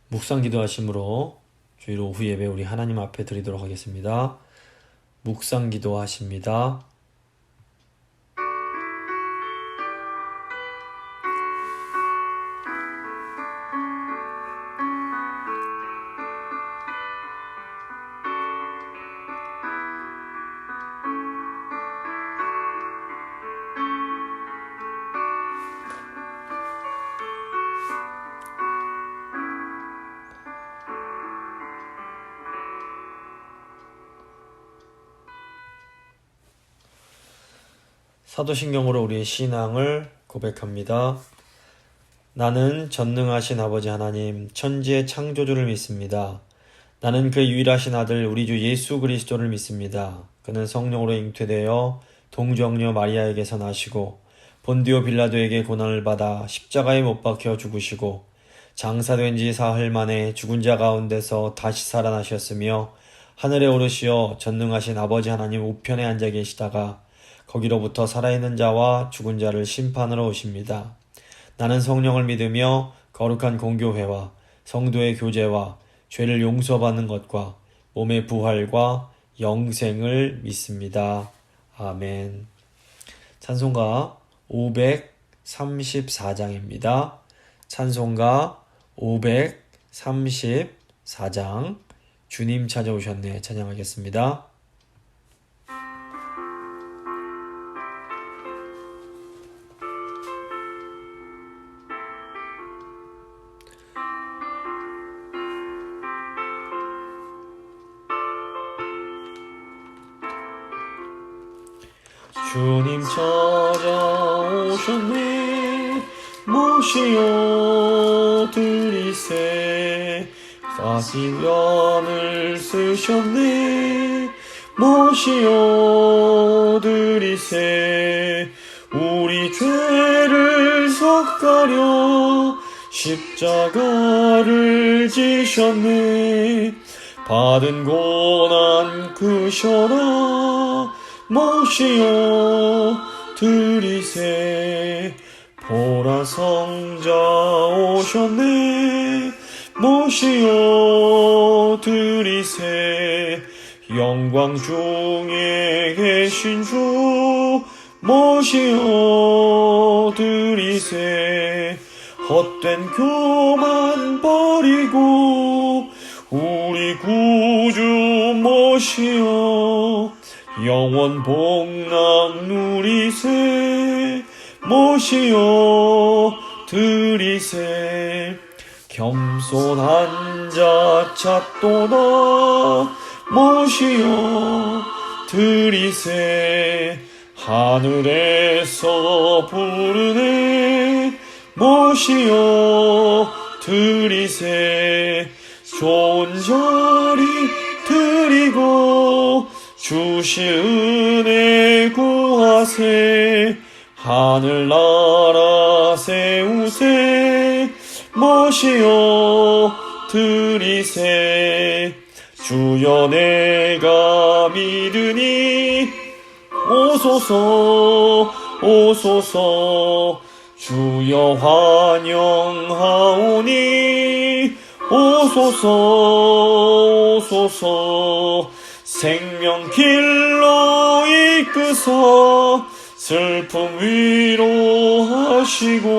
묵상 기도하심으로 주일 오후 예배 우리 하나님 앞에 드리도록 하겠습니다. 묵상 기도하십니다. 사도신경으로 우리의 신앙을 고백합니다. 나는 전능하신 아버지 하나님, 천지의 창조주를 믿습니다. 나는 그의 유일하신 아들 우리 주 예수 그리스도를 믿습니다. 그는 성령으로 잉태되어 동정녀 마리아에게서 나시고 본디오 빌라도에게 고난을 받아 십자가에 못 박혀 죽으시고 장사된 지 사흘 만에 죽은 자 가운데서 다시 살아나셨으며 하늘에 오르시어 전능하신 아버지 하나님 우편에 앉아 계시다가 거기로부터 살아있는 자와 죽은 자를 심판하러 오십니다. 나는 성령을 믿으며 거룩한 공교회와 성도의 교제와 죄를 용서받는 것과 몸의 부활과 영생을 믿습니다. 아멘. 찬송가 534장입니다. 찬송가 534장 주님 찾아오셨네 찬양하겠습니다. 주님 찾아오셨네 모시어 드리세 사시련을 쓰셨네 모시어 드리세 우리 죄를 삭하려 십자가를 지셨네 받은 고난 크셔라 모시어 드리세 보라 성자 오셨네 모시어 드리세 영광 중에 계신 주 모시어 드리세 헛된 교만 버리고 우리 구주 모시어 영원 복락 누리세 모시어 드리세 겸손한 자 찾도다 모시어 드리세 하늘에서 부르네 모시어 드리세 좋은 자리 드리고 주실 은혜 구하세 하늘나라 세우세 모시어 드리세 주여 내가 믿으니 오소서 오소서 주여 환영하오니 오소서 오소서 생명길로 이끄사 슬픔 위로하시고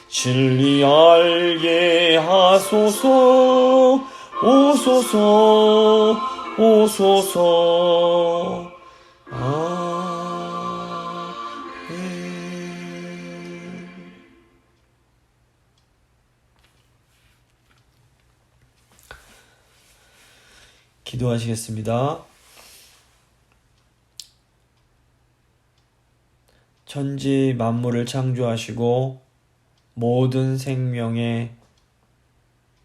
진리 알게 하소서 오소서 오소서 아멘. 기도하시겠습니다. 천지 만물을 창조하시고 모든 생명의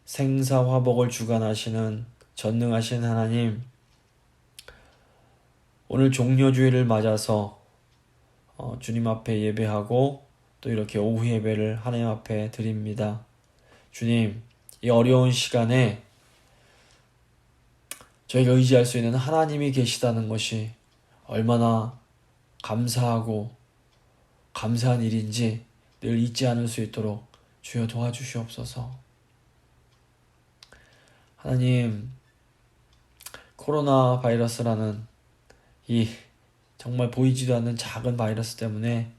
생사화복을 주관하시는 전능하신 하나님, 오늘 종려주일을 맞아서 주님 앞에 예배하고 또 이렇게 오후 예배를 하나님 앞에 드립니다. 주님, 이 어려운 시간에 저희가 의지할 수 있는 하나님이 계시다는 것이 얼마나 감사하고 감사한 일인지 늘 잊지 않을 수 있도록 주여 도와주시옵소서. 하나님, 코로나 바이러스라는 이 정말 보이지도 않는 작은 바이러스 때문에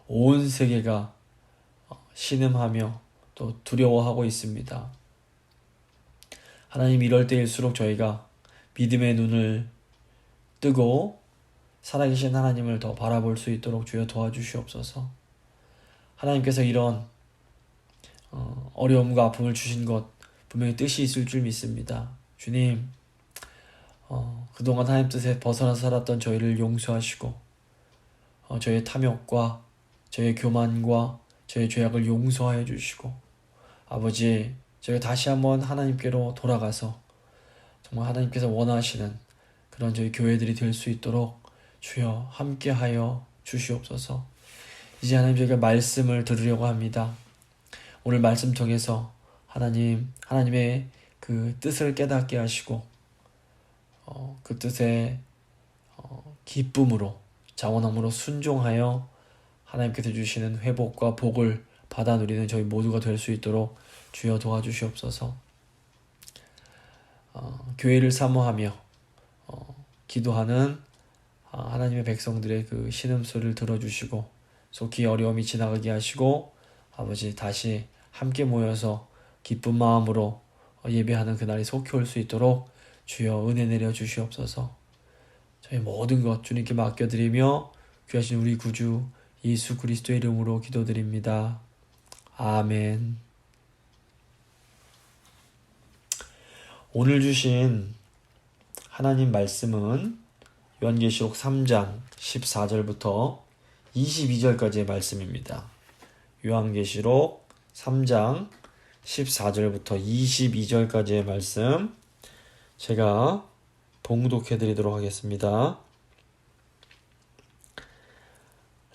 온 세계가 신음하며 또 두려워하고 있습니다. 하나님, 이럴 때일수록 저희가 믿음의 눈을 뜨고 살아계신 하나님을 더 바라볼 수 있도록 주여 도와주시옵소서. 하나님께서 이런 어려움과 아픔을 주신 것 분명히 뜻이 있을 줄 믿습니다. 주님, 그동안 하나님 뜻에 벗어나서 살았던 저희를 용서하시고 저희의 탐욕과 저희의 교만과 저희의 죄악을 용서하여 주시고, 아버지, 저희가 다시 한번 하나님께로 돌아가서 정말 하나님께서 원하시는 그런 저희 교회들이 될 수 있도록 주여 함께하여 주시옵소서. 이제 하나님, 저희가 말씀을 들으려고 합니다. 오늘 말씀 통해서 하나님의 그 뜻을 깨닫게 하시고 그 뜻에 기쁨으로 자원함으로 순종하여 하나님께서 주시는 회복과 복을 받아 누리는 저희 모두가 될 수 있도록 주여 도와주시옵소서. 교회를 사모하며 기도하는 하나님의 백성들의 그 신음소리를 들어주시고 속히 어려움이 지나가게 하시고, 아버지, 다시 함께 모여서 기쁜 마음으로 예배하는 그날이 속히 올 수 있도록 주여 은혜 내려 주시옵소서. 저희 모든 것 주님께 맡겨드리며 귀하신 우리 구주 예수 그리스도의 이름으로 기도드립니다. 아멘. 오늘 주신 하나님 말씀은 요한계시록 3장 14절부터 22절까지의 말씀입니다. 요한계시록 3장 14절부터 22절까지의 말씀 제가 봉독해 드리도록 하겠습니다.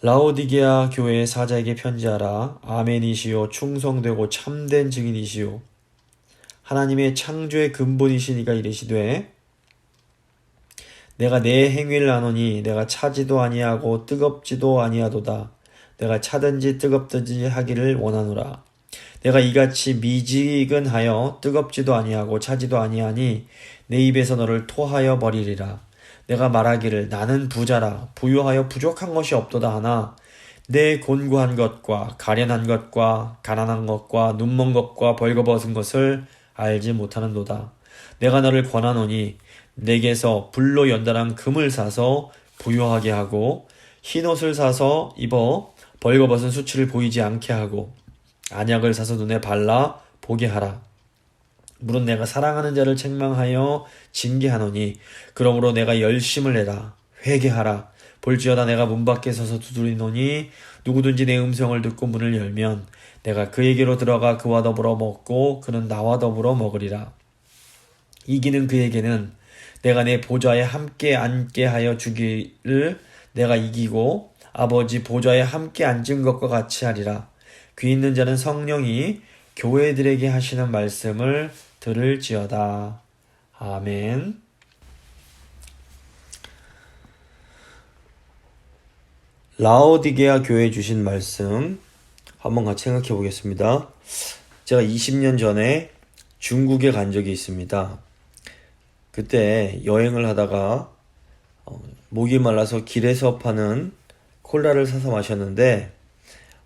라오디게아 교회의 사자에게 편지하라. 아멘이시요 충성되고 참된 증인이시요 하나님의 창조의 근본이시니가 이르시되, 내가 내 행위를 아노니 내가 차지도 아니하고 뜨겁지도 아니하도다. 내가 차든지 뜨겁든지 하기를 원하노라. 내가 이같이 미지근하여 뜨겁지도 아니하고 차지도 아니하니 내 입에서 너를 토하여 버리리라. 내가 말하기를 나는 부자라 부유하여 부족한 것이 없도다 하나 내 곤고한 것과 가련한 것과 가난한 것과 눈먼 것과 벌거벗은 것을 알지 못하는도다. 내가 너를 권하노니 내게서 불로 연단한 금을 사서 부유하게 하고 흰옷을 사서 입어 벌거벗은 수치를 보이지 않게 하고 안약을 사서 눈에 발라 보게 하라. 물은 내가 사랑하는 자를 책망하여 징계하노니 그러므로 내가 열심을 내라. 회개하라. 볼지어다 내가 문 밖에 서서 두드리노니 누구든지 내 음성을 듣고 문을 열면 내가 그에게로 들어가 그와 더불어 먹고 그는 나와 더불어 먹으리라. 이기는 그에게는 내가 내 보좌에 함께 앉게 하여 주기를 내가 이기고 아버지 보좌에 함께 앉은 것과 같이 하리라. 귀 있는 자는 성령이 교회들에게 하시는 말씀을 들을지어다. 아멘. 라오디게아 교회에 주신 말씀 한번 같이 생각해 보겠습니다. 제가 20년 전에 중국에 간 적이 있습니다. 그때 여행을 하다가 목이 말라서 길에서 파는 콜라를 사서 마셨는데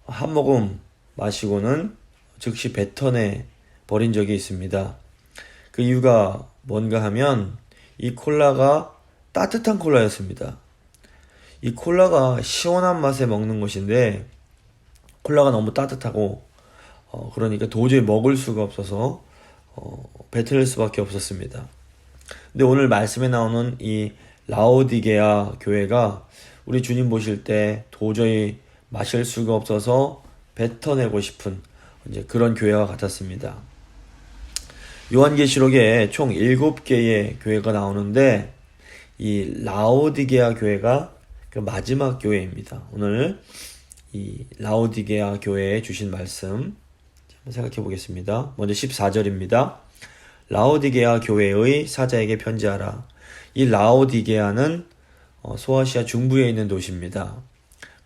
한 모금 마시고는 즉시 뱉어내 버린 적이 있습니다. 그 이유가 뭔가 하면 이 콜라가 따뜻한 콜라였습니다. 이 콜라가 시원한 맛에 먹는 것인데 콜라가 너무 따뜻하고 그러니까 도저히 먹을 수가 없어서 뱉어낼 수밖에 없었습니다. 근데 오늘 말씀에 나오는 이 라오디게아 교회가 우리 주님 보실 때 도저히 마실 수가 없어서 뱉어내고 싶은 이제 그런 교회와 같았습니다. 요한계시록에 총 7개의 교회가 나오는데 이 라오디게아 교회가 그 마지막 교회입니다. 오늘 이 라오디게아 교회에 주신 말씀 한번 생각해 보겠습니다. 먼저 14절입니다. 라오디게아 교회의 사자에게 편지하라. 이 라오디게아는 소아시아 중부에 있는 도시입니다.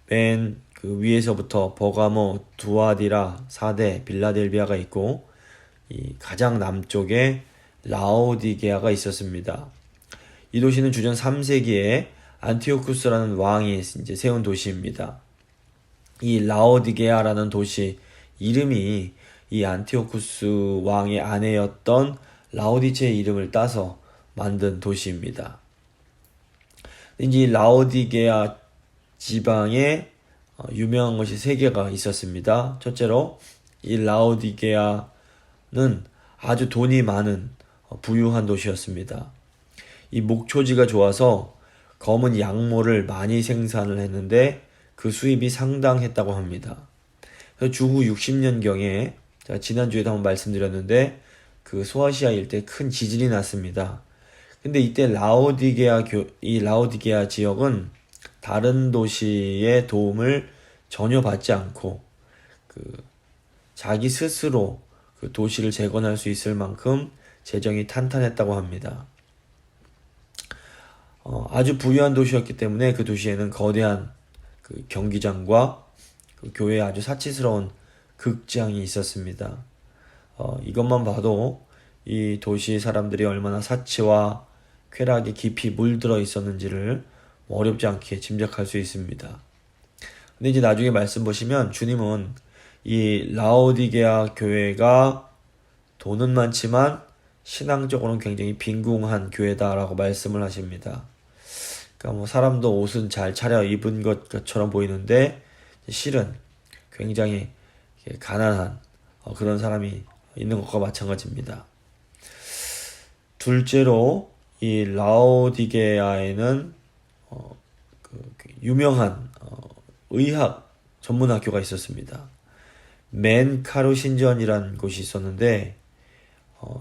맨 그 위에서부터 버가모, 두아디라, 사데, 빌라델비아가 있고 이 가장 남쪽에 라오디게아가 있었습니다. 이 도시는 주전 3세기에 안티오쿠스라는 왕이 이제 세운 도시입니다. 이 라오디게아라는 도시 이름이 이 안티오쿠스 왕의 아내였던 라오디체의 이름을 따서 만든 도시입니다. 이제 라오디게아 지방에 유명한 것이 세 개가 있었습니다. 첫째로 이 라오디게아는 아주 돈이 많은 부유한 도시였습니다. 이 목초지가 좋아서 검은 양모를 많이 생산을 했는데 그 수입이 상당했다고 합니다. 그래서 주후 60년경에 제가 지난주에도 한번 말씀드렸는데 그 소아시아 일대 큰 지진이 났습니다. 근데 이때 이 라오디게아 지역은 다른 도시의 도움을 전혀 받지 않고 자기 스스로 그 도시를 재건할 수 있을 만큼 재정이 탄탄했다고 합니다. 아주 부유한 도시였기 때문에 그 도시에는 거대한 그 경기장과 그 교회에 아주 사치스러운 극장이 있었습니다. 이것만 봐도 이 도시 사람들이 얼마나 사치와 쾌락에 깊이 물들어 있었는지를 어렵지 않게 짐작할 수 있습니다. 근데 이제 나중에 말씀 보시면 주님은 이 라오디게아 교회가 돈은 많지만 신앙적으로는 굉장히 빈궁한 교회다라고 말씀을 하십니다. 그러니까 뭐 사람도 옷은 잘 차려 입은 것처럼 보이는데 실은 굉장히 가난한 그런 사람이 있는 것과 마찬가지입니다. 둘째로 이 라오디게아에는 유명한 의학 전문 학교가 있었습니다. 맨카루 신전이라는 곳이 있었는데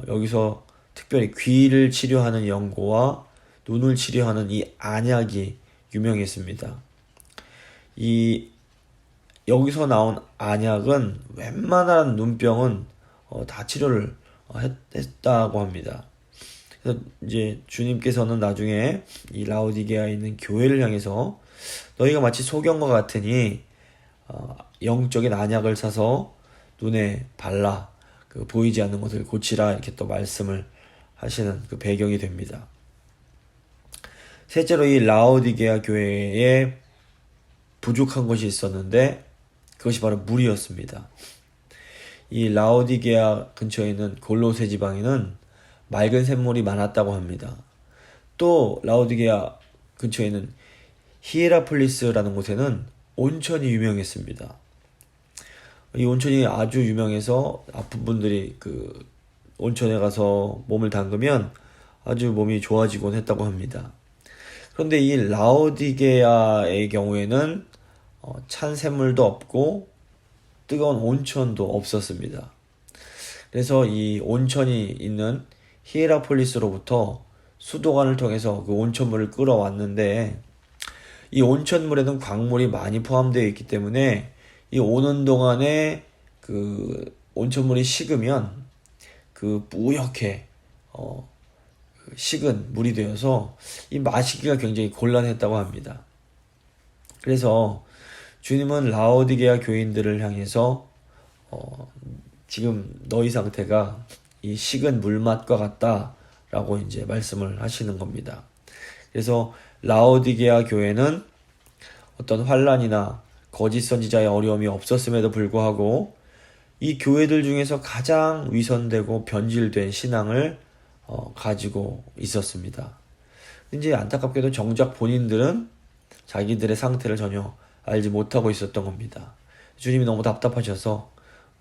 여기서 특별히 귀를 치료하는 연고와 눈을 치료하는 이 안약이 유명했습니다. 여기서 나온 안약은 웬만한 눈병은 다 치료를 했다고 합니다. 그래서 이제 주님께서는 나중에 이 라오디게아에 있는 교회를 향해서 너희가 마치 소경과 같으니 영적인 안약을 사서 눈에 발라 보이지 않는 것을 고치라 이렇게 또 말씀을 하시는 그 배경이 됩니다. 셋째로 이 라오디게아 교회에 부족한 것이 있었는데 그것이 바로 물이었습니다. 이 라오디게아 근처에 있는 골로새 지방에는 맑은 샘물이 많았다고 합니다. 또 라오디게아 근처에 있는 히에라폴리스라는 곳에는 온천이 유명했습니다. 이 온천이 아주 유명해서 아픈 분들이 그 온천에 가서 몸을 담그면 아주 몸이 좋아지곤 했다고 합니다. 그런데 이 라오디게아의 경우에는 찬 샘물도 없고 뜨거운 온천도 없었습니다. 그래서 이 온천이 있는 히에라폴리스로부터 수도관을 통해서 그 온천물을 끌어왔는데 이 온천물에는 광물이 많이 포함되어 있기 때문에 이 오는 동안에 그 온천물이 식으면 그 뿌옇게 식은 물이 되어서 이 마시기가 굉장히 곤란했다고 합니다. 그래서 주님은 라오디게아 교인들을 향해서 지금 너희 상태가 이 식은 물맛과 같다라고 이제 말씀을 하시는 겁니다. 그래서 라오디게아 교회는 어떤 환란이나 거짓 선지자의 어려움이 없었음에도 불구하고 이 교회들 중에서 가장 위선되고 변질된 신앙을 가지고 있었습니다. 이제 안타깝게도 정작 본인들은 자기들의 상태를 전혀 알지 못하고 있었던 겁니다. 주님이 너무 답답하셔서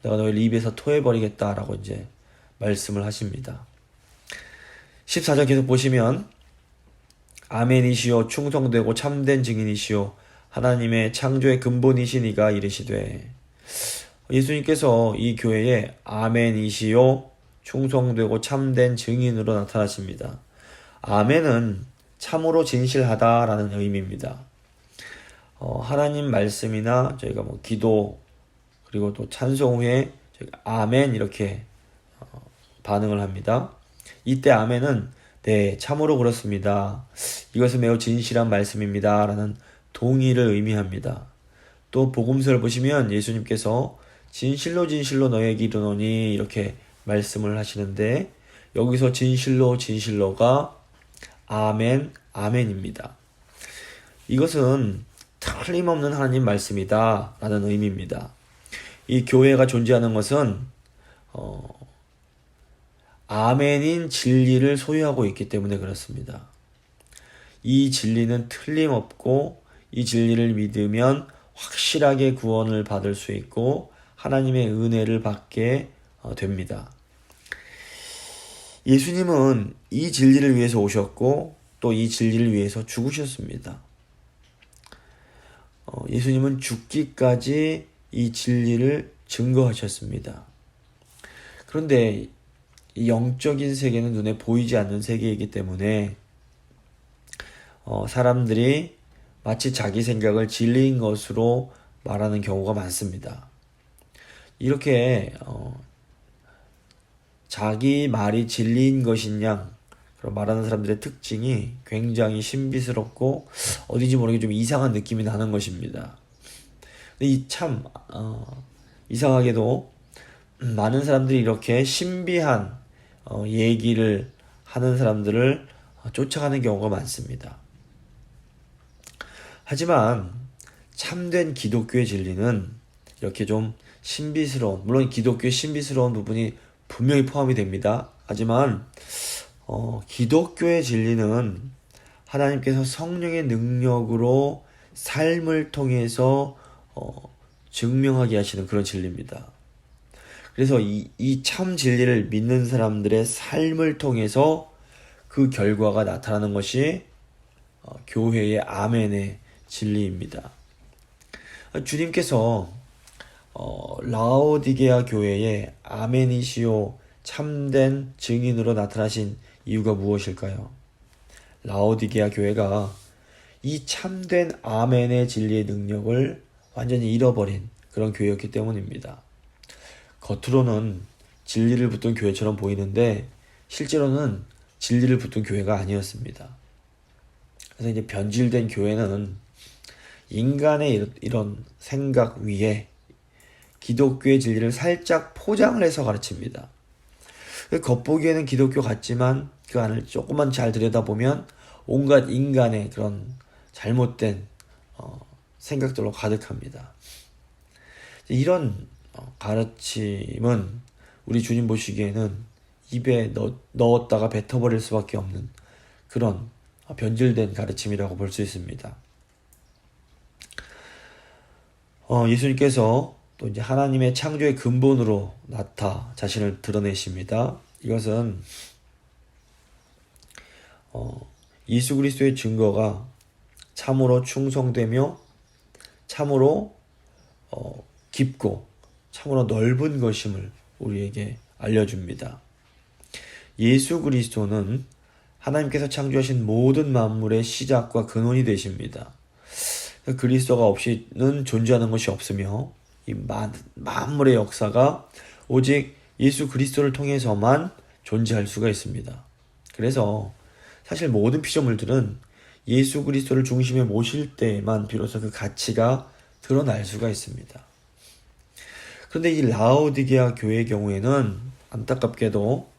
내가 너희를 입에서 토해버리겠다라고 이제 말씀을 하십니다. 14절 계속 보시면 아멘이시오 충성되고 참된 증인이시오 하나님의 창조의 근본이시니가 이르시되 예수님께서 이 교회에 아멘이시오 충성되고 참된 증인으로 나타나십니다. 아멘은 참으로 진실하다라는 의미입니다. 하나님 말씀이나 저희가 기도 그리고 또 찬송 후에 저희가 아멘 이렇게 반응을 합니다. 이때 아멘은 네 참으로 그렇습니다. 이것은 매우 진실한 말씀입니다 라는 동의를 의미합니다. 또 복음서를 보시면 예수님께서 진실로 진실로 너에게 이르노니 이렇게 말씀을 하시는데 여기서 진실로 진실로가 아멘, 아멘입니다. 이것은 틀림없는 하나님 말씀이다 라는 의미입니다. 이 교회가 존재하는 것은 아멘인 진리를 소유하고 있기 때문에 그렇습니다. 이 진리는 틀림없고 이 진리를 믿으면 확실하게 구원을 받을 수 있고 하나님의 은혜를 받게 됩니다. 예수님은 이 진리를 위해서 오셨고 또 이 진리를 위해서 죽으셨습니다. 예수님은 죽기까지 이 진리를 증거하셨습니다. 그런데 이 영적인 세계는 눈에 보이지 않는 세계이기 때문에 사람들이 마치 자기 생각을 진리인 것으로 말하는 경우가 많습니다. 이렇게 자기 말이 진리인 것인 양 그런 말하는 사람들의 특징이 굉장히 신비스럽고 어딘지 모르게 좀 이상한 느낌이 나는 것입니다. 근데 참 이상하게도 많은 사람들이 이렇게 신비한 얘기를 하는 사람들을 쫓아가는 경우가 많습니다. 하지만 참된 기독교의 진리는 이렇게 좀 신비스러운, 물론 기독교의 신비스러운 부분이 분명히 포함이 됩니다. 하지만 기독교의 진리는 하나님께서 성령의 능력으로 삶을 통해서 증명하게 하시는 그런 진리입니다. 그래서 이 참 진리를 믿는 사람들의 삶을 통해서 그 결과가 나타나는 것이 교회의 아멘의 진리입니다. 주님께서 라오디게아 교회에 아멘이시오 참된 증인으로 나타나신 이유가 무엇일까요? 라오디게아 교회가 이 참된 아멘의 진리의 능력을 완전히 잃어버린 그런 교회였기 때문입니다. 겉으로는 진리를 붙든 교회처럼 보이는데 실제로는 진리를 붙든 교회가 아니었습니다. 그래서 이제 변질된 교회는 인간의 이런 생각 위에 기독교의 진리를 살짝 포장을 해서 가르칩니다. 겉보기에는 기독교 같지만 그 안을 조금만 잘 들여다보면 온갖 인간의 그런 잘못된 생각들로 가득합니다. 이런 가르침은 우리 주님 보시기에는 입에 넣었다가 뱉어버릴 수밖에 없는 그런 변질된 가르침이라고 볼 수 있습니다. 예수님께서 또 이제 하나님의 창조의 근본으로 나타 자신을 드러내십니다. 이것은 예수 그리스도의 증거가 참으로 충성되며 참으로 깊고 참으로 넓은 것임을 우리에게 알려줍니다. 예수 그리스도는 하나님께서 창조하신 모든 만물의 시작과 근원이 되십니다. 그리스도가 없이는 존재하는 것이 없으며 이 만물의 역사가 오직 예수 그리스도를 통해서만 존재할 수가 있습니다. 그래서 사실 모든 피조물들은 예수 그리스도를 중심에 모실 때만 비로소 그 가치가 드러날 수가 있습니다. 그런데 이 라오디게아 교회의 경우에는 안타깝게도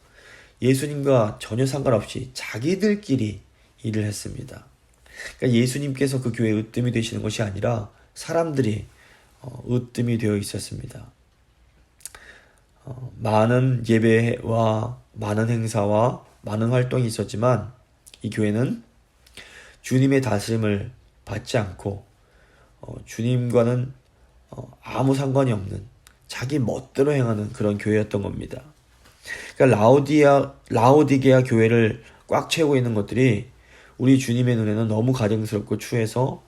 예수님과 전혀 상관없이 자기들끼리 일을 했습니다. 그러니까 예수님께서 그 교회의 으뜸이 되시는 것이 아니라 사람들이 으뜸이 되어 있었습니다. 많은 예배와 많은 행사와 많은 활동이 있었지만 이 교회는 주님의 다스림을 받지 않고 주님과는 아무 상관이 없는 자기 멋대로 행하는 그런 교회였던 겁니다. 그러니까 라오디게아 교회를 꽉 채우고 있는 것들이 우리 주님의 눈에는 너무 가증스럽고 추해서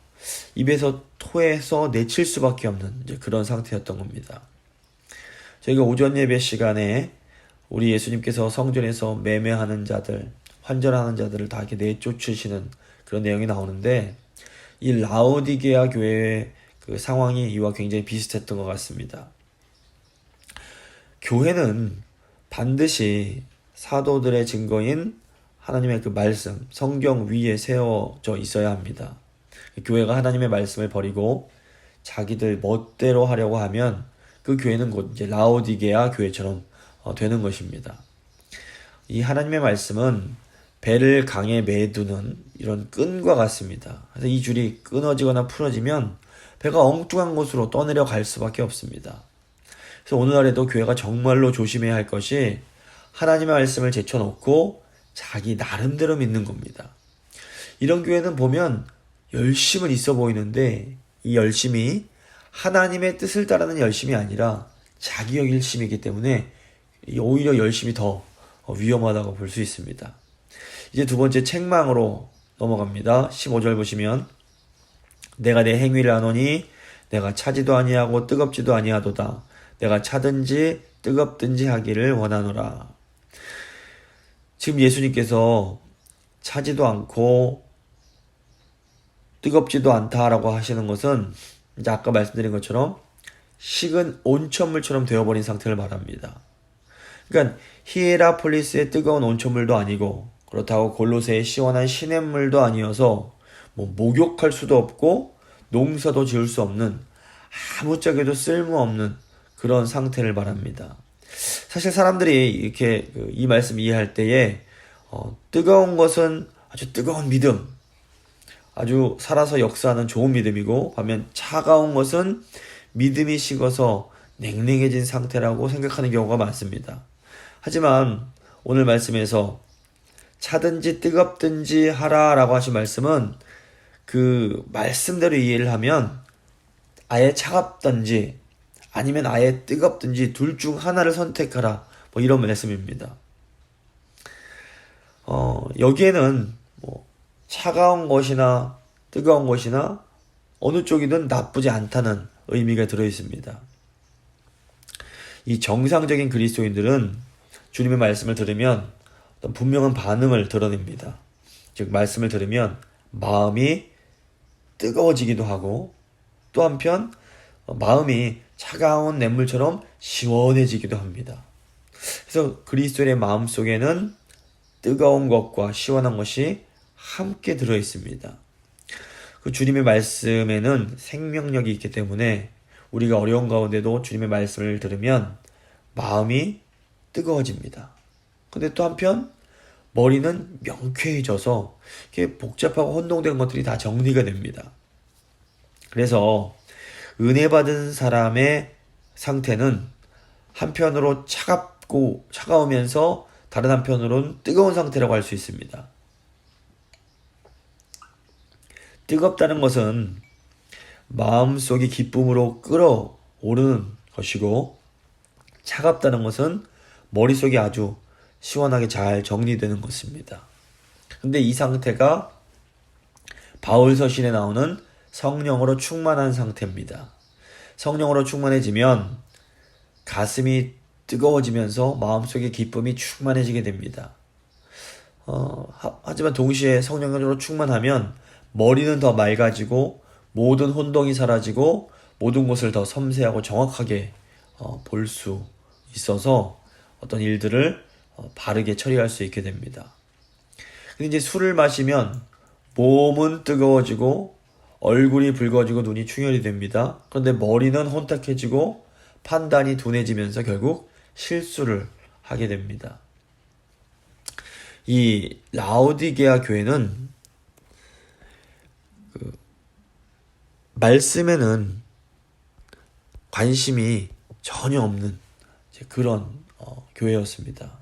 입에서 토해서 내칠 수밖에 없는 이제 그런 상태였던 겁니다. 저희가 오전 예배 시간에 우리 예수님께서 성전에서 매매하는 자들, 환전하는 자들을 다 이렇게 내쫓으시는 그런 내용이 나오는데 이 라오디게아 교회의 그 상황이 이와 굉장히 비슷했던 것 같습니다. 교회는 반드시 사도들의 증거인 하나님의 그 말씀, 성경 위에 세워져 있어야 합니다. 교회가 하나님의 말씀을 버리고 자기들 멋대로 하려고 하면 그 교회는 곧 이제 라오디게아 교회처럼 되는 것입니다. 이 하나님의 말씀은 배를 강에 매두는 이런 끈과 같습니다. 그래서 이 줄이 끊어지거나 풀어지면 배가 엉뚱한 곳으로 떠내려 갈 수밖에 없습니다. 그래서 오늘날에도 교회가 정말로 조심해야 할 것이 하나님의 말씀을 제쳐놓고 자기 나름대로 믿는 겁니다. 이런 교회는 보면 열심은 있어 보이는데 이 열심이 하나님의 뜻을 따르는 열심이 아니라 자기 열심이기 때문에 오히려 열심이 더 위험하다고 볼 수 있습니다. 이제 두 번째 책망으로 넘어갑니다. 15절 보시면 내가 내 행위를 아노니 내가 차지도 아니하고 뜨겁지도 아니하도다. 내가 차든지 뜨겁든지 하기를 원하노라. 지금 예수님께서 차지도 않고 뜨겁지도 않다라고 하시는 것은 이제 아까 말씀드린 것처럼 식은 온천물처럼 되어버린 상태를 말합니다. 그러니까 히에라폴리스의 뜨거운 온천물도 아니고 그렇다고 골로새의 시원한 시냇물도 아니어서 목욕할 수도 없고 농사도 지을 수 없는 아무짝에도 쓸모없는 그런 상태를 말합니다. 사실 사람들이 이렇게 이 말씀 이해할 때에 뜨거운 것은 아주 뜨거운 믿음, 아주 살아서 역사하는 좋은 믿음이고 반면 차가운 것은 믿음이 식어서 냉랭해진 상태라고 생각하는 경우가 많습니다. 하지만 오늘 말씀에서 차든지 뜨겁든지 하라라고 하신 말씀은 그 말씀대로 이해를 하면 아예 차갑든지 아니면 아예 뜨겁든지 둘 중 하나를 선택하라 이런 말씀입니다. 여기에는 차가운 것이나 뜨거운 것이나 어느 쪽이든 나쁘지 않다는 의미가 들어 있습니다. 이 정상적인 그리스도인들은 주님의 말씀을 들으면 어떤 분명한 반응을 드러냅니다. 즉 말씀을 들으면 마음이 뜨거워지기도 하고 또 한편 마음이 차가운 냇물처럼 시원해지기도 합니다. 그래서 그리스도인의 마음 속에는 뜨거운 것과 시원한 것이 함께 들어 있습니다. 그 주님의 말씀에는 생명력이 있기 때문에 우리가 어려운 가운데도 주님의 말씀을 들으면 마음이 뜨거워집니다. 근데 또 한편 머리는 명쾌해져서 이렇게 복잡하고 혼동된 것들이 다 정리가 됩니다. 그래서 은혜 받은 사람의 상태는 한편으로 차가우면서 다른 한편으로는 뜨거운 상태라고 할 수 있습니다. 뜨겁다는 것은 마음속이 기쁨으로 끓어오르는 것이고 차갑다는 것은 머릿속이 아주 시원하게 잘 정리되는 것입니다. 근데 이 상태가 바울 서신에 나오는 성령으로 충만한 상태입니다. 성령으로 충만해지면 가슴이 뜨거워지면서 마음속의 기쁨이 충만해지게 됩니다. 하지만 동시에 성령으로 충만하면 머리는 더 맑아지고 모든 혼동이 사라지고 모든 것을 더 섬세하고 정확하게 볼 수 있어서 어떤 일들을 바르게 처리할 수 있게 됩니다. 근데 이제 술을 마시면 몸은 뜨거워지고 얼굴이 붉어지고 눈이 충혈이 됩니다. 그런데 머리는 혼탁해지고 판단이 둔해지면서 결국 실수를 하게 됩니다. 이 라오디게아 교회는 말씀에는 관심이 전혀 없는 그런 교회였습니다.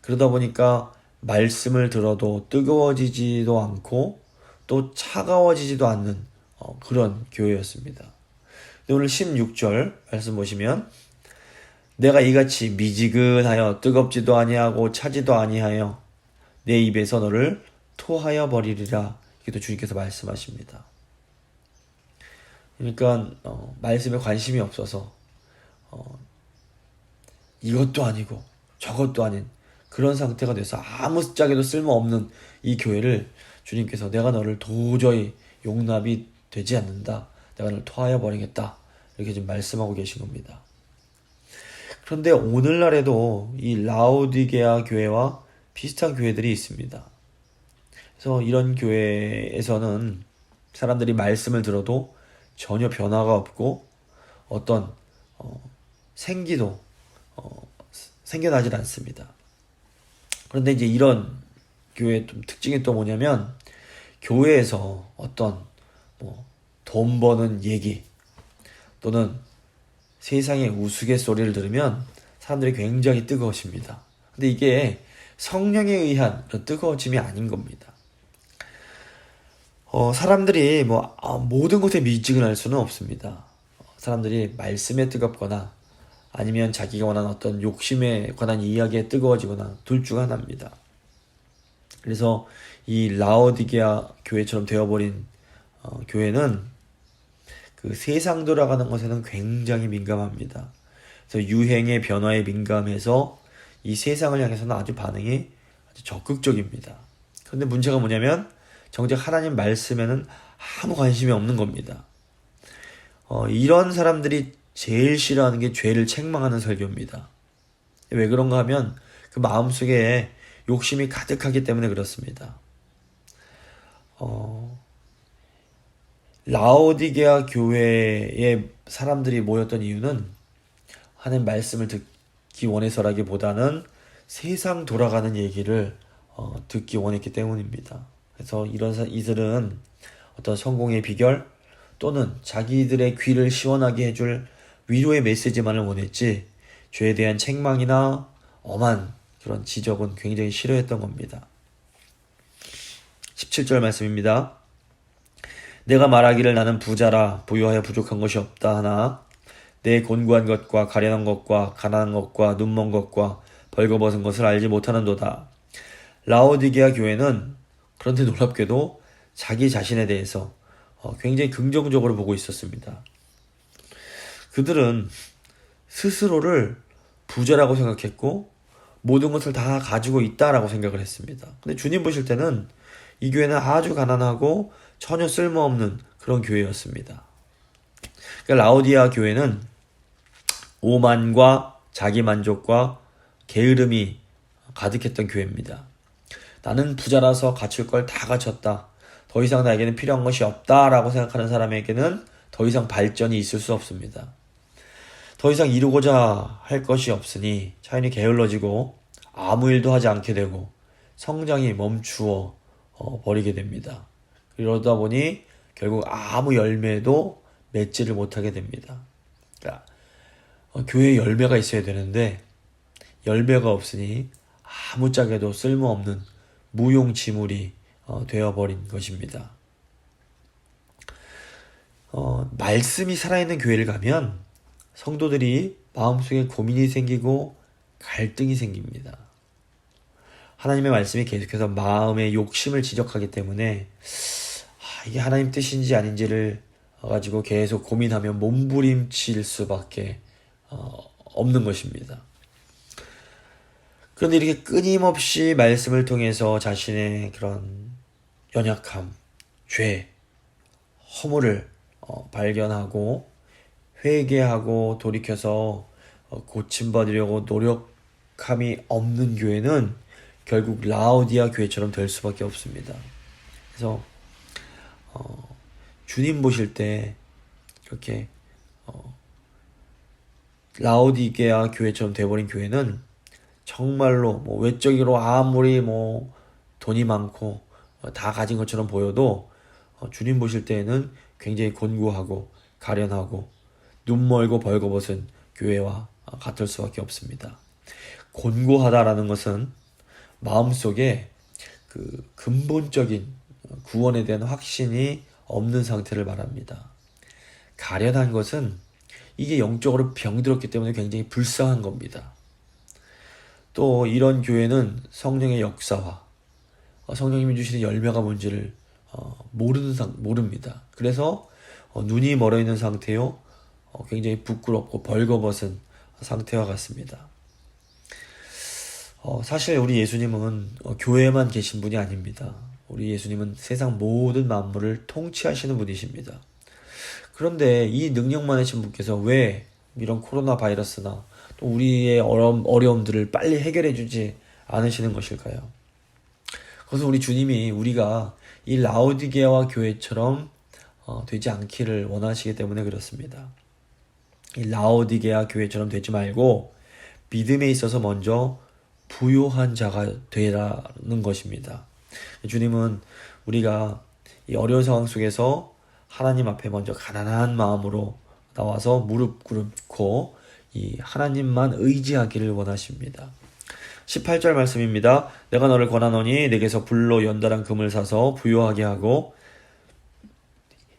그러다 보니까 말씀을 들어도 뜨거워지지도 않고 또 차가워지지도 않는 그런 교회였습니다. 오늘 16절 말씀 보시면 내가 이같이 미지근하여 뜨겁지도 아니하고 차지도 아니하여 내 입에서 너를 토하여 버리리라. 이렇게도 주님께서 말씀하십니다. 그러니까 말씀에 관심이 없어서 이것도 아니고 저것도 아닌 그런 상태가 돼서 아무 짝에도 쓸모없는 이 교회를 주님께서 내가 너를 도저히 용납이 되지 않는다. 내가 너를 토하여 버리겠다. 이렇게 지금 말씀하고 계신 겁니다. 그런데 오늘날에도 이 라오디게아 교회와 비슷한 교회들이 있습니다. 그래서 이런 교회에서는 사람들이 말씀을 들어도 전혀 변화가 없고 어떤 생기도 생겨나질 않습니다. 그런데 이제 이런 교회의 좀 특징이 또 뭐냐면, 교회에서 어떤 돈 버는 얘기 또는 세상의 우스갯소리를 들으면 사람들이 굉장히 뜨거워집니다. 근데 이게 성령에 의한 그런 뜨거워짐이 아닌 겁니다. 사람들이 모든 것에 미지근할 수는 없습니다. 사람들이 말씀에 뜨겁거나 아니면 자기가 원하는 어떤 욕심에 관한 이야기에 뜨거워지거나 둘 중 하나입니다. 그래서 이 라오디게아 교회처럼 되어버린 교회는 그 세상 돌아가는 것에는 굉장히 민감합니다. 그래서 유행의 변화에 민감해서 이 세상을 향해서는 아주 반응이 아주 적극적입니다. 그런데 문제가 뭐냐면 정작 하나님 말씀에는 아무 관심이 없는 겁니다. 이런 사람들이 제일 싫어하는 게 죄를 책망하는 설교입니다. 왜 그런가 하면 그 마음속에 욕심이 가득하기 때문에 그렇습니다. 라오디게아 교회에 사람들이 모였던 이유는 하나님 말씀을 듣기 원해서라기보다는 세상 돌아가는 얘기를 듣기 원했기 때문입니다. 그래서 이런 이들은 어떤 성공의 비결 또는 자기들의 귀를 시원하게 해줄 위로의 메시지만을 원했지 죄에 대한 책망이나 엄한 그런 지적은 굉장히 싫어했던 겁니다. 17절 말씀입니다. 내가 말하기를 나는 부자라 부유하여 부족한 것이 없다 하나 내 곤고한 것과 가련한 것과 가난한 것과 눈먼 것과 벌거벗은 것을 알지 못하는도다. 라오디게아 교회는 그런데 놀랍게도 자기 자신에 대해서 굉장히 긍정적으로 보고 있었습니다. 그들은 스스로를 부자라고 생각했고 모든 것을 다 가지고 있다라고 생각을 했습니다. 근데 주님 보실 때는 이 교회는 아주 가난하고 전혀 쓸모없는 그런 교회였습니다. 그러니까 라오디게아 교회는 오만과 자기만족과 게으름이 가득했던 교회입니다. 나는 부자라서 갖출 걸 다 갖췄다. 더 이상 나에게는 필요한 것이 없다라고 생각하는 사람에게는 더 이상 발전이 있을 수 없습니다. 더 이상 이루고자 할 것이 없으니 자연히 게을러지고 아무 일도 하지 않게 되고 성장이 멈추어 버리게 됩니다. 그러다 보니 결국 아무 열매도 맺지를 못하게 됩니다. 그러니까 교회에 열매가 있어야 되는데 열매가 없으니 아무짝에도 쓸모없는 무용지물이 되어버린 것입니다. 말씀이 살아있는 교회를 가면 성도들이 마음속에 고민이 생기고 갈등이 생깁니다. 하나님의 말씀이 계속해서 마음의 욕심을 지적하기 때문에 이게 하나님 뜻인지 아닌지를 가지고 계속 고민하며 몸부림칠 수밖에 없는 것입니다. 그런데 이렇게 끊임없이 말씀을 통해서 자신의 그런 연약함, 죄, 허물을 발견하고 회개하고 돌이켜서 고침받으려고 노력함이 없는 교회는 결국 라오디게아 교회처럼 될 수밖에 없습니다. 그래서 주님 보실 때 이렇게 라오디게아 교회처럼 돼버린 교회는 정말로 외적으로 아무리 돈이 많고 다 가진 것처럼 보여도 주님 보실 때에는 굉장히 곤고하고 가련하고 눈멀고 벌거벗은 교회와 같을 수밖에 없습니다. 곤고하다라는 것은 마음속에 그 근본적인 구원에 대한 확신이 없는 상태를 말합니다. 가련한 것은 이게 영적으로 병들었기 때문에 굉장히 불쌍한 겁니다. 또 이런 교회는 성령의 역사와 성령님이 주시는 열매가 뭔지를 모릅니다. 그래서 눈이 멀어 있는 상태요, 굉장히 부끄럽고 벌거벗은 상태와 같습니다. 사실 우리 예수님은 교회에만 계신 분이 아닙니다. 우리 예수님은 세상 모든 만물을 통치하시는 분이십니다. 그런데 이 능력 많으신 분께서 왜 이런 코로나 바이러스나 또 우리의 어려움들을 빨리 해결해 주지 않으시는 것일까요? 그래서 우리 주님이 우리가 이 라오디게아 교회처럼 되지 않기를 원하시기 때문에 그렇습니다. 이 라오디게아 교회처럼 되지 말고 믿음에 있어서 먼저 부요한 자가 되라는 것입니다. 주님은 우리가 이 어려운 상황 속에서 하나님 앞에 먼저 가난한 마음으로 나와서 무릎 꿇고 이 하나님만 의지하기를 원하십니다. 18절 말씀입니다. 내가 너를 권하노니 내게서 불로 연달아 금을 사서 부요하게 하고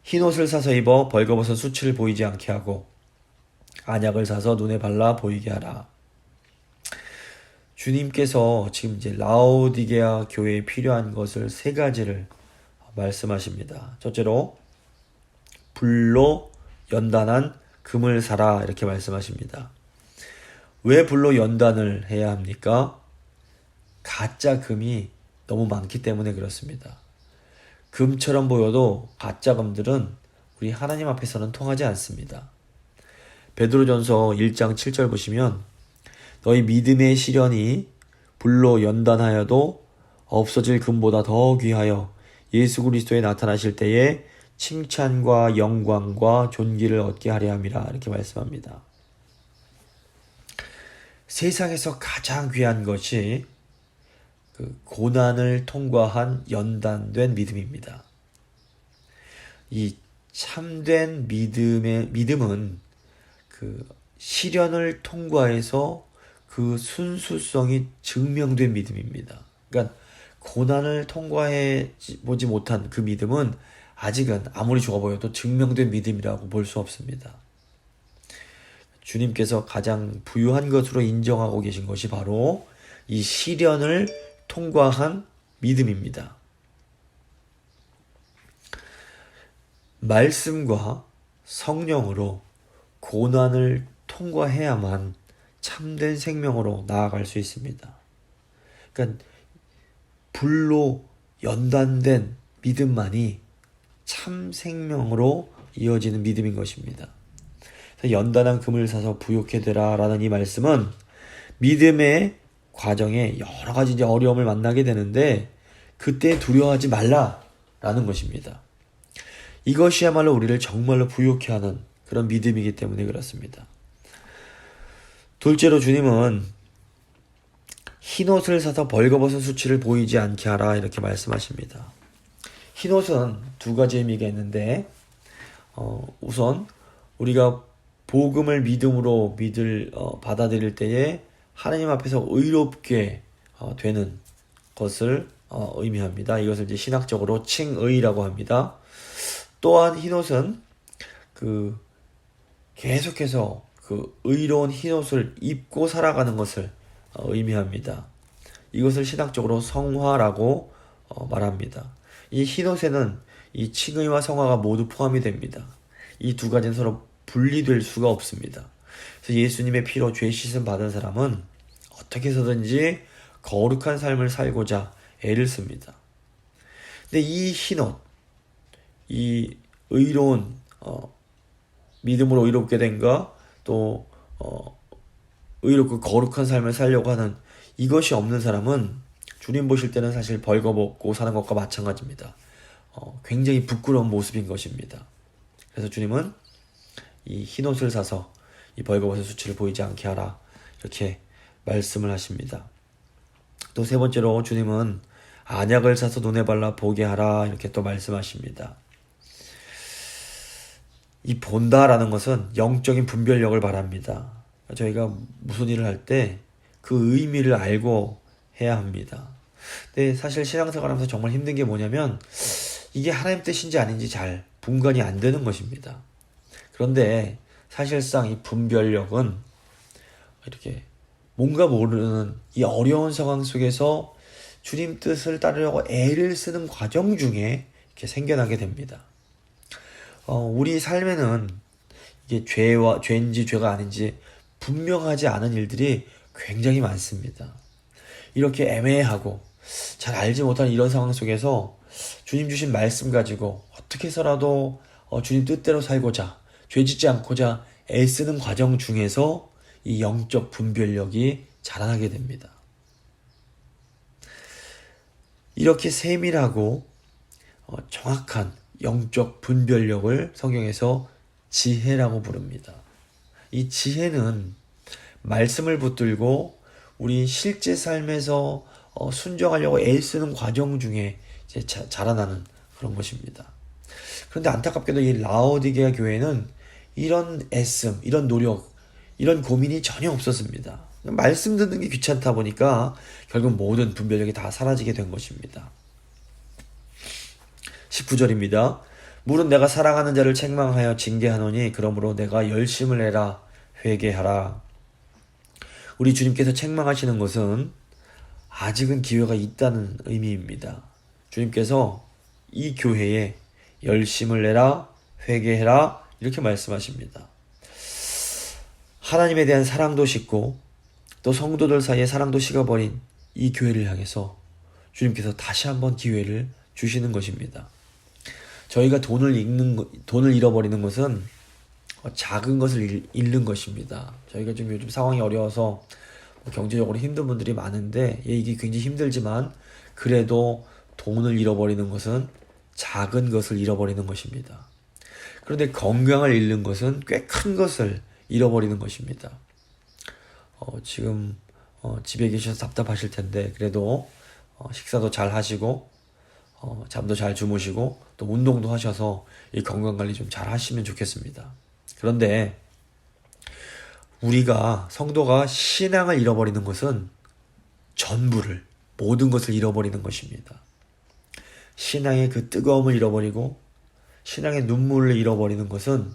흰옷을 사서 입어 벌거벗은 수치를 보이지 않게 하고 안약을 사서 눈에 발라 보이게 하라. 주님께서 지금 이제 라오디게아 교회에 필요한 것을 세 가지를 말씀하십니다. 첫째로 불로 연단한 금을 사라 이렇게 말씀하십니다. 왜 불로 연단을 해야 합니까? 가짜 금이 너무 많기 때문에 그렇습니다. 금처럼 보여도 가짜 금들은 우리 하나님 앞에서는 통하지 않습니다. 베드로전서 1장 7절 보시면 너희 믿음의 시련이 불로 연단하여도 없어질 금보다 더 귀하여 예수 그리스도에 나타나실 때에 칭찬과 영광과 존귀를 얻게 하려 함이라 이렇게 말씀합니다. 세상에서 가장 귀한 것이 그 고난을 통과한 연단된 믿음입니다. 이 참된 믿음은 그 시련을 통과해서 그 순수성이 증명된 믿음입니다. 그러니까 고난을 통과해 보지 못한 그 믿음은 아직은 아무리 좋아 보여도 증명된 믿음이라고 볼 수 없습니다. 주님께서 가장 부유한 것으로 인정하고 계신 것이 바로 이 시련을 통과한 믿음입니다. 말씀과 성령으로 고난을 통과해야만 참된 생명으로 나아갈 수 있습니다. 그러니까 불로 연단된 믿음만이 참 생명으로 이어지는 믿음인 것입니다. 연단한 금을 사서 부요케 되라 라는 이 말씀은 믿음의 과정에 여러 가지 이제 어려움을 만나게 되는데 그때 두려워하지 말라 라는 것입니다. 이것이야말로 우리를 정말로 부요케 하는 그런 믿음이기 때문에 그렇습니다. 둘째로 주님은 흰옷을 사서 벌거벗은 수치를 보이지 않게 하라 이렇게 말씀하십니다. 흰옷은 두 가지 의미가 있는데 우선 우리가 복음을 믿음으로 받아들일 때에 하나님 앞에서 의롭게 되는 것을 의미합니다. 이것을 이제 신학적으로 칭의라고 합니다. 또한 흰옷은 계속해서 의로운 흰옷을 입고 살아가는 것을 의미합니다. 이것을 신학적으로 성화라고 말합니다. 이 흰옷에는 이 칭의와 성화가 모두 포함이 됩니다. 이 두 가지는 서로 분리될 수가 없습니다. 그래서 예수님의 피로 죄 씻음 받은 사람은 어떻게 해서든지 거룩한 삶을 살고자 애를 씁니다. 근데 이 흰옷, 이 의로운 믿음으로 의롭게 된가 또 의롭고 거룩한 삶을 살려고 하는 이것이 없는 사람은 주님 보실 때는 사실 벌거벗고 사는 것과 마찬가지입니다. 굉장히 부끄러운 모습인 것입니다. 그래서 주님은 이 흰옷을 사서 이 벌거벗은 수치를 보이지 않게 하라 이렇게 말씀을 하십니다. 또 세 번째로 주님은 안약을 사서 눈에 발라 보게 하라 이렇게 또 말씀하십니다. 이 본다라는 것은 영적인 분별력을 말합니다. 저희가 무슨 일을 할 때 그 의미를 알고 해야 합니다. 근데 사실 신앙생활 하면서 정말 힘든 게 뭐냐면 이게 하나님 뜻인지 아닌지 잘 분간이 안 되는 것입니다. 그런데 사실상 이 분별력은 이렇게 뭔가 모르는 이 어려운 상황 속에서 주님 뜻을 따르려고 애를 쓰는 과정 중에 이렇게 생겨나게 됩니다. 우리 삶에는 이게 죄인지 죄가 아닌지 분명하지 않은 일들이 굉장히 많습니다. 이렇게 애매하고 잘 알지 못하는 이런 상황 속에서 주님 주신 말씀 가지고 어떻게 해서라도 주님 뜻대로 살고자 죄 짓지 않고자 애쓰는 과정 중에서 이 영적 분별력이 자라나게 됩니다. 이렇게 세밀하고 정확한 영적 분별력을 성경에서 지혜라고 부릅니다. 이 지혜는 말씀을 붙들고 우리 실제 삶에서 순종하려고 애쓰는 과정 중에 이제 자라나는 그런 것입니다. 그런데 안타깝게도 이 라오디게아 교회는 이런 애씀, 이런 노력, 이런 고민이 전혀 없었습니다. 말씀 듣는 게 귀찮다 보니까 결국 모든 분별력이 다 사라지게 된 것입니다. 19절입니다. 물은 내가 사랑하는 자를 책망하여 징계하노니 그러므로 내가 열심을 내라 회개하라. 우리 주님께서 책망하시는 것은 아직은 기회가 있다는 의미입니다. 주님께서 이 교회에 열심을 내라 회개해라 이렇게 말씀하십니다. 하나님에 대한 사랑도 식고 또 성도들 사이에 사랑도 식어버린 이 교회를 향해서 주님께서 다시 한번 기회를 주시는 것입니다. 저희가 돈을 잃어버리는 것은 작은 것을 잃는 것입니다. 저희가 좀 요즘 상황이 어려워서 경제적으로 힘든 분들이 많은데 이게 굉장히 힘들지만 그래도 돈을 잃어버리는 것은 작은 것을 잃어버리는 것입니다. 그런데 건강을 잃는 것은 꽤 큰 것을 잃어버리는 것입니다. 지금 집에 계셔서 답답하실 텐데 그래도 식사도 잘 하시고 잠도 잘 주무시고 또 운동도 하셔서 이 건강관리 좀 잘 하시면 좋겠습니다. 그런데 우리가 성도가 신앙을 잃어버리는 것은 전부를 모든 것을 잃어버리는 것입니다. 신앙의 그 뜨거움을 잃어버리고 신앙의 눈물을 잃어버리는 것은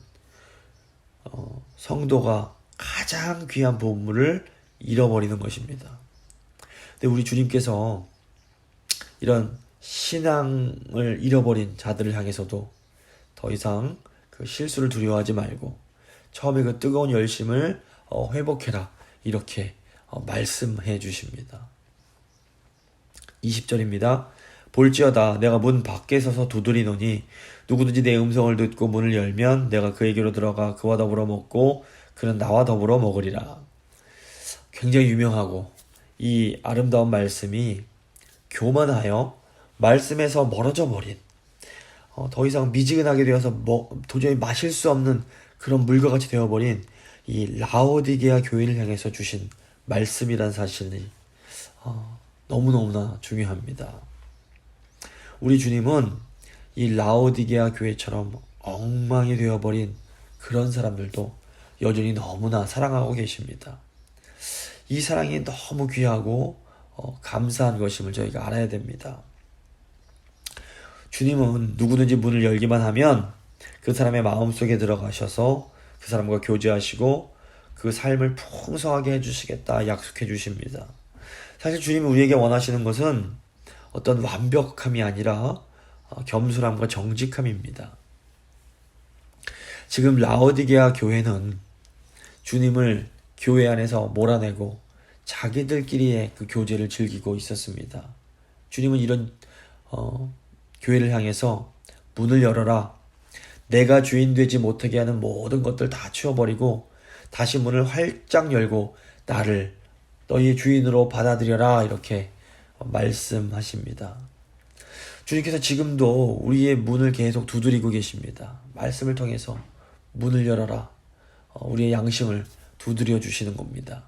성도가 가장 귀한 보물을 잃어버리는 것입니다. 근데 우리 주님께서 이런 신앙을 잃어버린 자들을 향해서도 더 이상 그 실수를 두려워하지 말고 처음에 그 뜨거운 열심을 회복해라 이렇게 말씀해 주십니다. 20절입니다. 볼지어다 내가 문 밖에 서서 두드리노니 누구든지 내 음성을 듣고 문을 열면 내가 그에게로 들어가 그와 더불어 먹고 그는 나와 더불어 먹으리라. 굉장히 유명하고 이 아름다운 말씀이 교만하여 말씀에서 멀어져 버린 더 이상 미지근하게 되어서 도저히 마실 수 없는 그런 물과 같이 되어버린 이 라오디게아 교회를 향해서 주신 말씀이란 사실이 너무너무나 중요합니다. 우리 주님은 이 라오디게아 교회처럼 엉망이 되어버린 그런 사람들도 여전히 너무나 사랑하고 계십니다. 이 사랑이 너무 귀하고 감사한 것임을 저희가 알아야 됩니다. 주님은 누구든지 문을 열기만 하면 그 사람의 마음속에 들어가셔서 그 사람과 교제하시고 그 삶을 풍성하게 해주시겠다 약속해 주십니다. 사실 주님이 우리에게 원하시는 것은 어떤 완벽함이 아니라 겸손함과 정직함입니다. 지금 라오디게아 교회는 주님을 교회 안에서 몰아내고 자기들끼리의 그 교제를 즐기고 있었습니다. 주님은 이런 교회를 향해서 문을 열어라. 내가 주인 되지 못하게 하는 모든 것들 다 치워버리고 다시 문을 활짝 열고 나를 너희의 주인으로 받아들여라 이렇게 말씀하십니다. 주님께서 지금도 우리의 문을 계속 두드리고 계십니다. 말씀을 통해서 문을 열어라. 우리의 양심을 두드려 주시는 겁니다.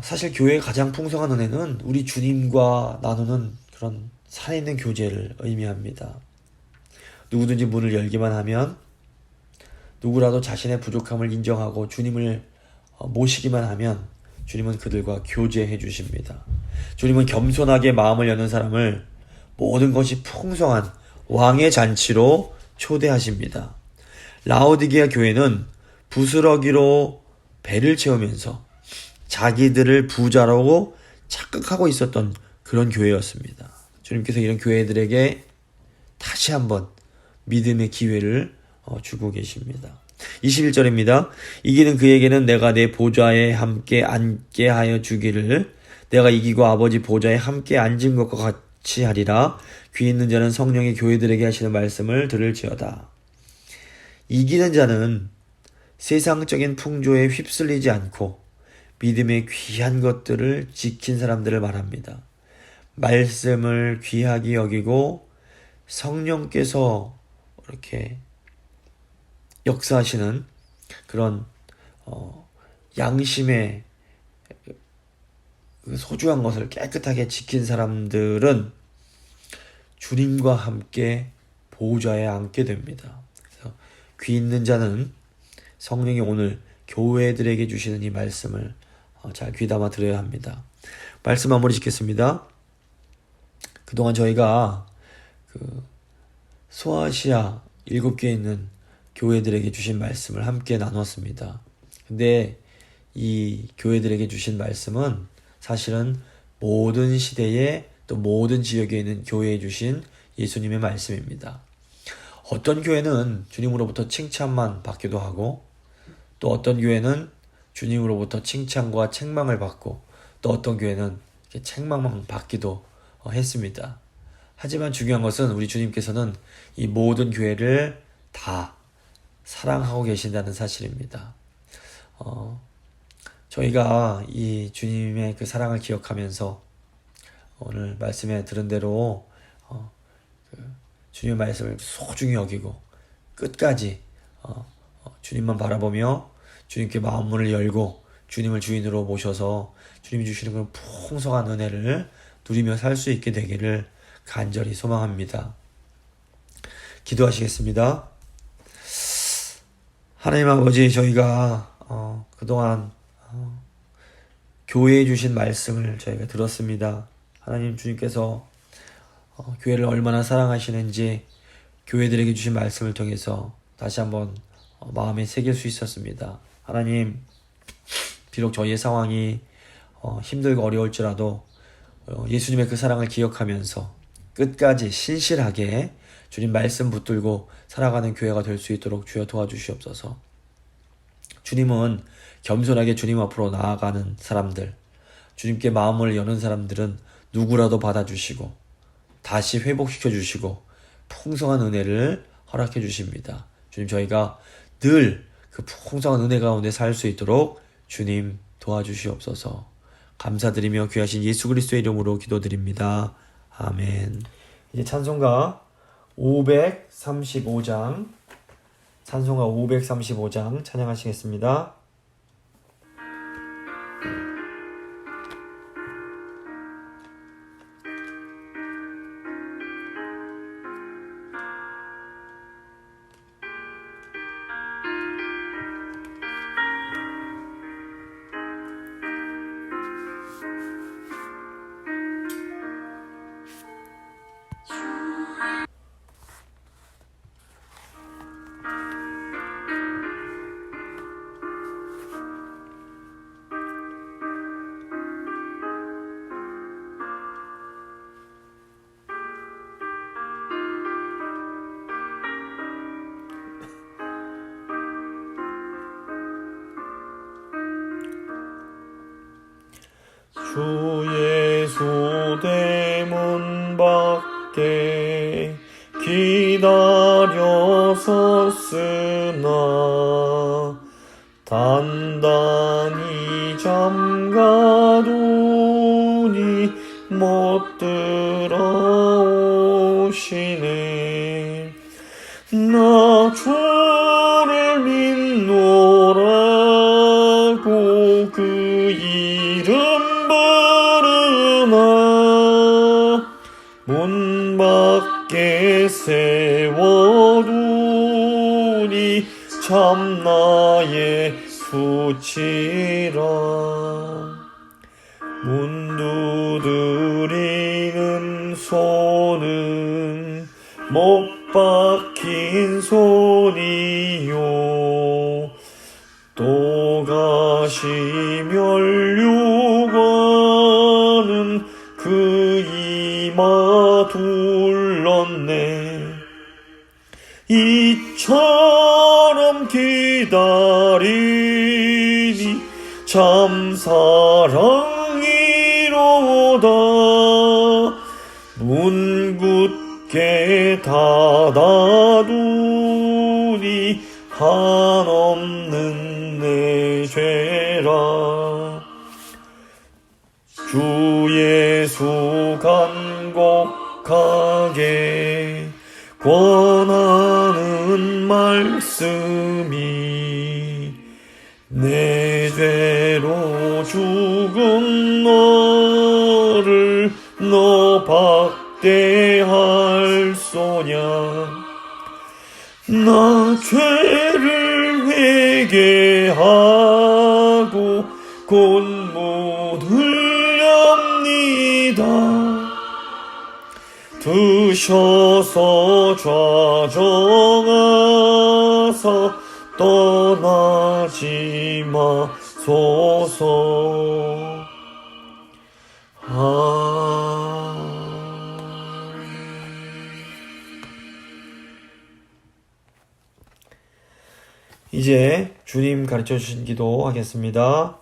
사실 교회의 가장 풍성한 은혜는 우리 주님과 나누는 그런 살아있는 교제를 의미합니다. 누구든지 문을 열기만 하면 누구라도 자신의 부족함을 인정하고 주님을 모시기만 하면 주님은 그들과 교제해 주십니다. 주님은 겸손하게 마음을 여는 사람을 모든 것이 풍성한 왕의 잔치로 초대하십니다. 라오디게아 교회는 부스러기로 배를 채우면서 자기들을 부자라고 착각하고 있었던 그런 교회였습니다. 주님께서 이런 교회들에게 다시 한번 믿음의 기회를 주고 계십니다. 21절입니다. 이기는 그에게는 내가 내 보좌에 함께 앉게 하여 주기를 내가 이기고 아버지 보좌에 함께 앉은 것과 같이 하리라. 귀 있는 자는 성령의 교회들에게 하시는 말씀을 들을지어다. 이기는 자는 세상적인 풍조에 휩쓸리지 않고 믿음의 귀한 것들을 지킨 사람들을 말합니다. 말씀을 귀하게 여기고 성령께서 이렇게 역사하시는 그런 양심의 소중한 것을 깨끗하게 지킨 사람들은 주님과 함께 보좌에 앉게 됩니다. 그래서 귀 있는 자는 성령이 오늘 교회들에게 주시는 이 말씀을 잘 귀담아 들어야 합니다. 말씀 마무리 짓겠습니다. 그동안 저희가 소아시아 7개에 있는 교회들에게 주신 말씀을 함께 나눴습니다. 근데 이 교회들에게 주신 말씀은 사실은 모든 시대에 또 모든 지역에 있는 교회에 주신 예수님의 말씀입니다. 어떤 교회는 주님으로부터 칭찬만 받기도 하고, 또 어떤 교회는 주님으로부터 칭찬과 책망을 받고, 또 어떤 교회는 책망만 받기도 했습니다. 하지만 중요한 것은 우리 주님께서는 이 모든 교회를 다 사랑하고 계신다는 사실입니다. 저희가 이 주님의 그 사랑을 기억하면서 오늘 말씀에 들은 대로 주님의 말씀을 소중히 여기고 끝까지 주님만 바라보며 주님께 마음문을 열고 주님을 주인으로 모셔서 주님이 주시는 그런 풍성한 은혜를 누리며 살 수 있게 되기를 간절히 소망합니다. 기도하시겠습니다. 하나님 아버지, 저희가 그동안 교회에 주신 말씀을 저희가 들었습니다. 하나님, 주님께서 교회를 얼마나 사랑하시는지 교회들에게 주신 말씀을 통해서 다시 한번 마음에 새길 수 있었습니다. 하나님, 비록 저희의 상황이 힘들고 어려울지라도 예수님의 그 사랑을 기억하면서 끝까지 신실하게 주님 말씀 붙들고 살아가는 교회가 될 수 있도록 주여 도와주시옵소서. 주님은 겸손하게 주님 앞으로 나아가는 사람들, 주님께 마음을 여는 사람들은 누구라도 받아주시고 다시 회복시켜 주시고 풍성한 은혜를 허락해 주십니다. 주님, 저희가 늘 그 풍성한 은혜 가운데 살 수 있도록 주님 도와주시옵소서. 감사드리며 귀하신 예수 그리스도의 이름으로 기도드립니다. 아멘. 이제 찬송가 535장 찬양하시겠습니다. 주 예수 대문 밖에 기다려 섰으나 단단히 잠가두니 못 들어오시네. 나 주를 믿노라고 그 이름 문 밖에 세워두니 참 나의 수치라. 문 두드리는 손은 못 박힌 손이요 또 가시 면류관은 그 이마 둘렀네. 이처럼 기다리니 참 사랑이로다. 문 굳게 닫아두니 한없는 내 죄라. 주 예수 간곡하게 권하는 말씀이 내 죄로 죽은 너를 너 박대할 소냐. 나 죄를 회개하고 곧 묻을 렵니다. 드셔서 좌정하사 떠나지 마소서. 이제 주님 가르쳐 주신 기도 하겠습니다.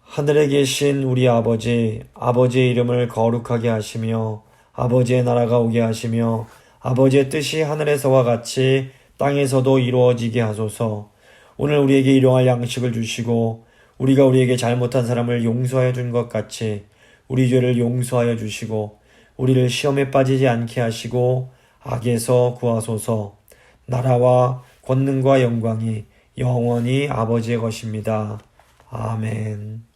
하늘에 계신 우리 아버지, 아버지의 이름을 거룩하게 하시며 아버지의 나라가 오게 하시며 아버지의 뜻이 하늘에서와 같이 땅에서도 이루어지게 하소서. 오늘 우리에게 일용할 양식을 주시고 우리가 우리에게 잘못한 사람을 용서하여 준 것 같이 우리 죄를 용서하여 주시고 우리를 시험에 빠지지 않게 하시고 악에서 구하소서. 나라와 권능과 영광이 영원히 아버지의 것입니다. 아멘.